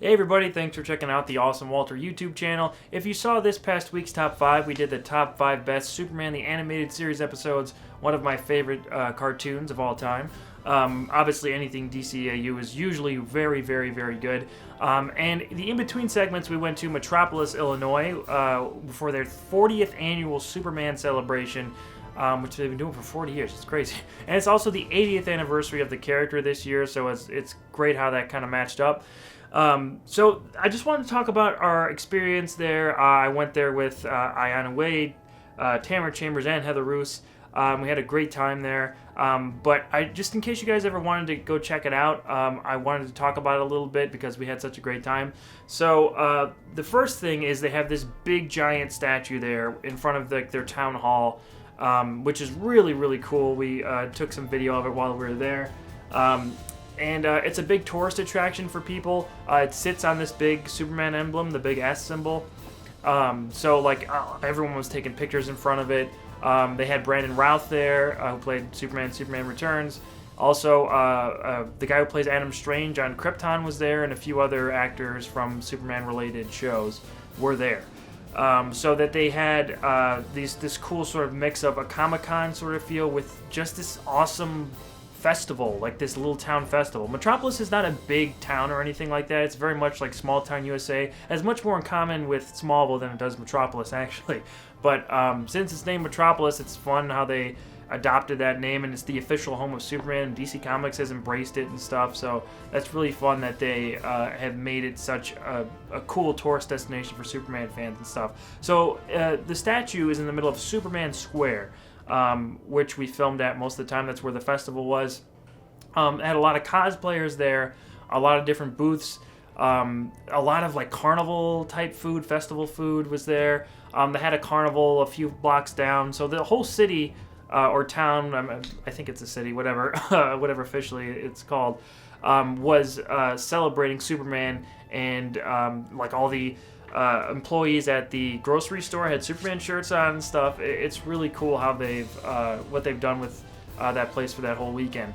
Hey everybody, thanks for checking out the Awesome Walter YouTube channel. If you saw this past week's top 5, we did the top 5 best Superman the Animated Series episodes, one of my favorite cartoons of all time. Obviously anything DCAU is usually very, very, very good. And the in-between segments, we went to Metropolis, Illinois for their 40th annual Superman celebration. Which they've been doing for 40 years. It's crazy. And it's also the 80th anniversary of the character this year, so it's great how that kind of matched up. So I just wanted to talk about our experience there. I went there with Ayanna Wade, Tamara Chambers, and Heather Roos. We had a great time there. But just in case you guys ever wanted to go check it out, I wanted to talk about it a little bit because we had such a great time. So the first thing is they have this big giant statue there in front of their town hall. Which is really, really cool. We took some video of it while we were there. And it's a big tourist attraction for people. It sits on this big Superman emblem, the big S symbol. So everyone was taking pictures in front of it. They had Brandon Routh there, who played Superman Returns. Also, the guy who plays Adam Strange on Krypton was there, and a few other actors from Superman-related shows were there. So that they had this cool sort of mix of a Comic-Con sort of feel with just this awesome festival, like this little town festival. Metropolis is not a big town or anything like that. It's very much like small town USA. It has much more in common with Smallville than it does Metropolis, actually. But since it's named Metropolis, it's fun how they adopted that name, and it's the official home of Superman, and DC Comics has embraced it and stuff, so that's really fun that they have made it such a cool tourist destination for Superman fans and stuff. So the statue is in the middle of Superman Square, which we filmed at most of the time. That's where the festival was. It had a lot of cosplayers there, a lot of different booths, a lot of like carnival type food, festival food was there. They had a carnival a few blocks down, so the whole city or town, I think it's a city, whatever officially it's called, was celebrating Superman, and like all the employees at the grocery store had Superman shirts on and stuff. It's really cool how what they've done with that place for that whole weekend.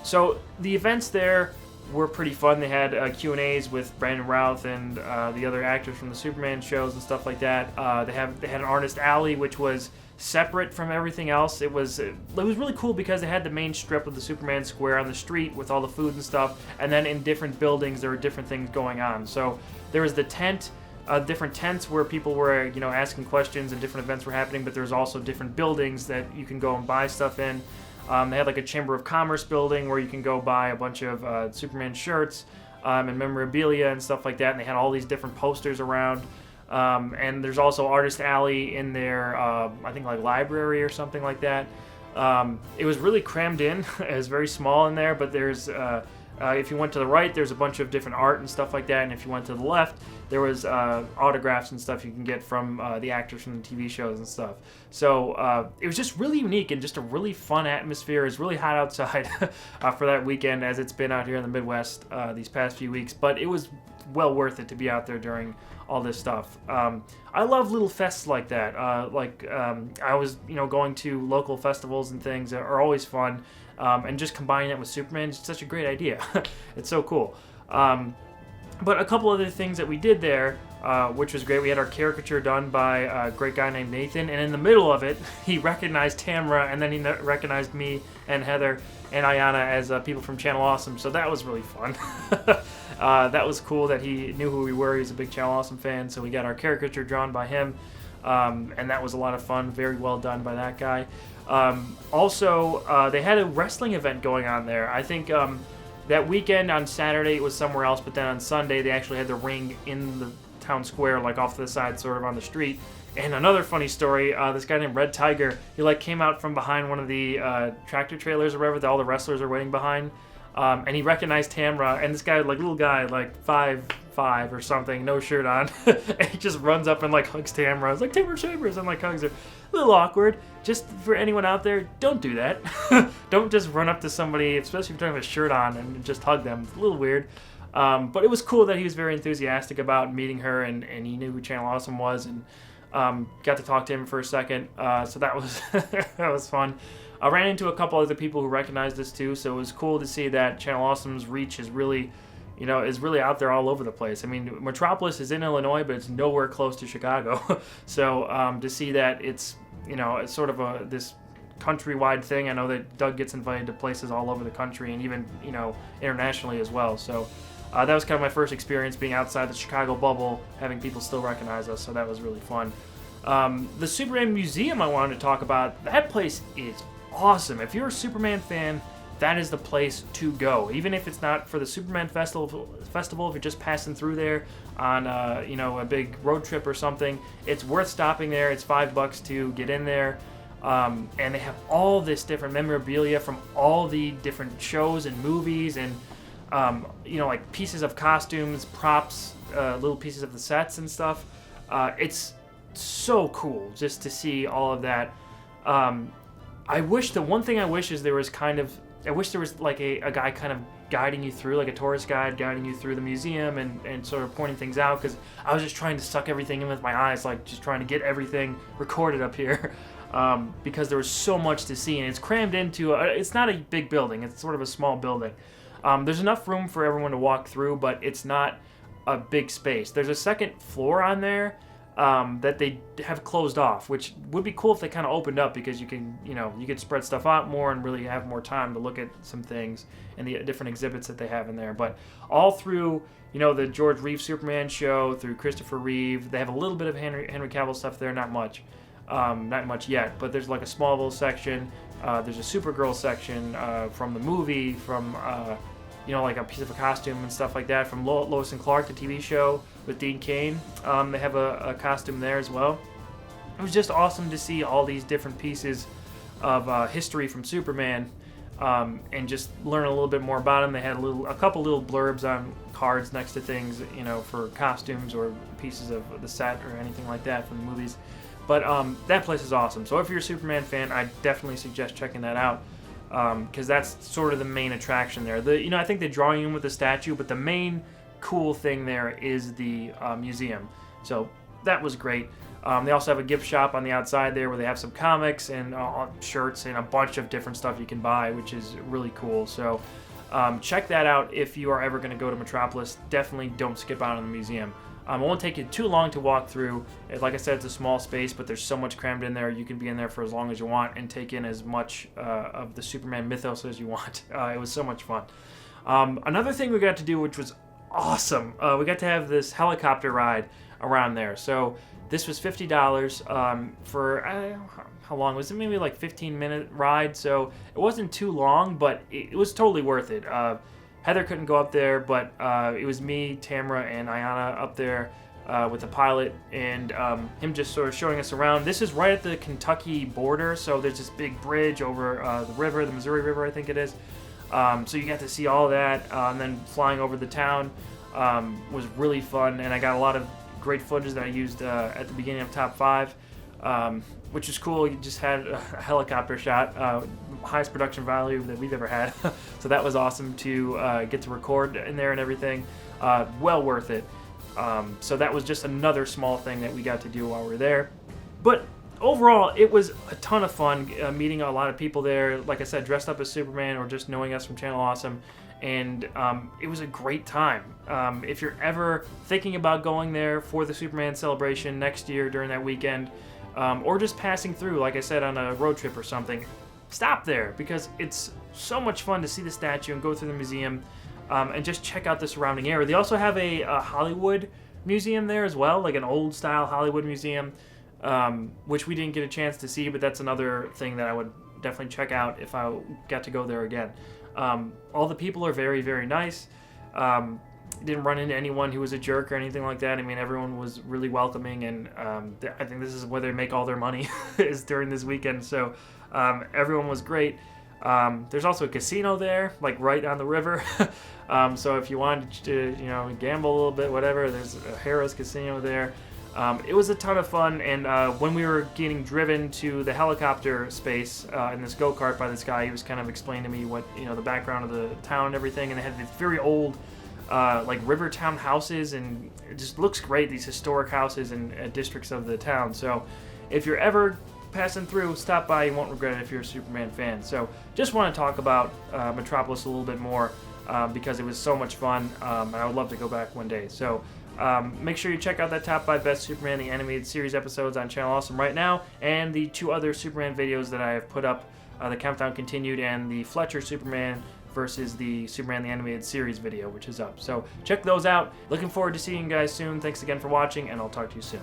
So the events there were pretty fun. They had Q&As with Brandon Routh and the other actors from the Superman shows and stuff like that. They had an artist alley, which was separate from everything else. It was really cool because they had the main strip of the Superman Square on the street with all the food and stuff, and then in different buildings there were different things going on. So there was the tent, different tents where people were asking questions and different events were happening, but there's also different buildings that you can go and buy stuff in. They had like a Chamber of Commerce building where you can go buy a bunch of Superman shirts and memorabilia and stuff like that, and they had all these different posters around. And there's also Artist Alley in their, I think like library or something like that. It was really crammed in. It was very small in there, but there's, if you went to the right, there's a bunch of different art and stuff like that, and if you went to the left, there was autographs and stuff you can get from the actors from the TV shows and stuff. So it was just really unique and just a really fun atmosphere. It's really hot outside for that weekend, as it's been out here in the Midwest these past few weeks, but it was well worth it to be out there during all this stuff. I love little fests like that. I was, going to local festivals and things that are always fun, and just combining it with Superman is such a great idea. It's so cool. But a couple other things that we did there, which was great. We had our caricature done by a great guy named Nathan, and in the middle of it, he recognized Tamara, and then he recognized me and Heather and Ayanna as people from Channel Awesome, so that was really fun. That was cool that he knew who we were. He's a big Channel Awesome fan, so we got our caricature drawn by him, and that was a lot of fun. Very well done by that guy. Also, they had a wrestling event going on there. I think that weekend on Saturday it was somewhere else, but then on Sunday they actually had the ring in the town square, like off to the side, sort of on the street. And another funny story, this guy named Red Tiger, he came out from behind one of the tractor trailers or whatever that all the wrestlers are waiting behind, and he recognized Tamra, and this guy, little guy, 5'5" or something, no shirt on, and he just runs up and hugs Tamra. It's like, Tamra Chambers, and hugs her. A little awkward. Just for anyone out there, don't do that. Don't just run up to somebody, especially if you don't have a shirt on, and just hug them. It's a little weird. But it was cool that he was very enthusiastic about meeting her, and he knew who Channel Awesome was, and got to talk to him for a second. So that was that was fun. I ran into a couple other people who recognized us too, so it was cool to see that Channel Awesome's reach has really is really out there all over the place. I mean, Metropolis is in Illinois, but it's nowhere close to Chicago. So to see that it's sort of this countrywide thing. I know that Doug gets invited to places all over the country and even internationally as well. So that was kind of my first experience being outside the Chicago bubble, having people still recognize us. So that was really fun. The Superman Museum I wanted to talk about. That place is awesome. If you're a Superman fan, that is the place to go. Even if it's not for the Superman Festival, if you're just passing through there on a big road trip or something, it's worth stopping there. It's $5 to get in there. And they have all this different memorabilia from all the different shows and movies and like pieces of costumes, props, little pieces of the sets and stuff. It's so cool just to see all of that. The one thing I wish is there was like a guy kind of guiding you through, like a tourist guide guiding you through the museum and sort of pointing things out, because I was just trying to suck everything in with my eyes, like just trying to get everything recorded up here. Because there was so much to see, and it's crammed into it's not a big building, it's sort of a small building. There's enough room for everyone to walk through, but it's not a big space. There's a second floor on there that they have closed off, which would be cool if they kind of opened up, because you could spread stuff out more and really have more time to look at some things and the different exhibits that they have in there. But all through the George Reeves Superman show, through Christopher Reeve, they have a little bit of Henry Cavill stuff there, not much yet, but there's like a small little section. There's a Supergirl section from the movie, from like a piece of a costume and stuff like that, from Lois and Clark, the TV show with Dean Cain. They have a costume there as well. It was just awesome to see all these different pieces of history from Superman, and just learn a little bit more about him. They had a couple little blurbs on cards next to things, for costumes or pieces of the set or anything like that from the movies. But that place is awesome. So if you're a Superman fan, I definitely suggest checking that out, because that's sort of the main attraction there. I think they're drawing in with the statue, but the main cool thing there is the museum. So that was great. They also have a gift shop on the outside there where they have some comics and shirts and a bunch of different stuff you can buy, which is really cool. So check that out if you are ever going to go to Metropolis. Definitely don't skip out on the museum. It won't take you too long to walk through. Like I said, it's a small space, but there's so much crammed in there. You can be in there for as long as you want and take in as much of the Superman mythos as you want. It was so much fun. Another thing we got to do, which was awesome, we got to have this helicopter ride around there. So this was $50 for, how long was it? Maybe like 15-minute ride. So it wasn't too long, but it was totally worth it. Heather couldn't go up there, but it was me, Tamara, and Ayana up there with the pilot, and him just sort of showing us around. This is right at the Kentucky border, so there's this big bridge over the river, the Missouri River, I think it is. So you got to see all that, and then flying over the town was really fun, and I got a lot of great footage that I used at the beginning of Top 5. Which is cool. You just had a helicopter shot, highest production value that we've ever had. So that was awesome to get to record in there and everything. Well worth it. So that was just another small thing that we got to do while we were there. But overall, it was a ton of fun meeting a lot of people there, like I said, dressed up as Superman or just knowing us from Channel Awesome. And it was a great time. If you're ever thinking about going there for the Superman celebration next year during that weekend, or just passing through, like I said, on a road trip or something, stop there, because it's so much fun to see the statue and go through the museum and just check out the surrounding area. They also have a Hollywood museum there as well, like an old-style Hollywood museum, which we didn't get a chance to see, but that's another thing that I would definitely check out if I got to go there again. All the people are very, very nice. Didn't run into anyone who was a jerk or anything like that. I mean, everyone was really welcoming, and I think this is where they make all their money is during this weekend. So everyone was great. There's also a casino there, like right on the river. So if you wanted to, gamble a little bit, whatever, there's a Harrah's Casino there. It was a ton of fun, and when we were getting driven to the helicopter space in this go-kart by this guy, he was kind of explaining to me what, the background of the town and everything, and they had these very old like Rivertown houses, and it just looks great, these historic houses and districts of the town. So if you're ever passing through, stop by. You won't regret it if you're a Superman fan. So just want to talk about Metropolis a little bit more. because it was so much fun, and I would love to go back one day. So make sure you check out that top 5 best Superman the Animated Series episodes on Channel Awesome right now, and the 2 other Superman videos that I have put up, the Countdown Continued and the Fletcher Superman versus the Superman the Animated Series video, which is up. So check those out. Looking forward to seeing you guys soon. Thanks again for watching, and I'll talk to you soon.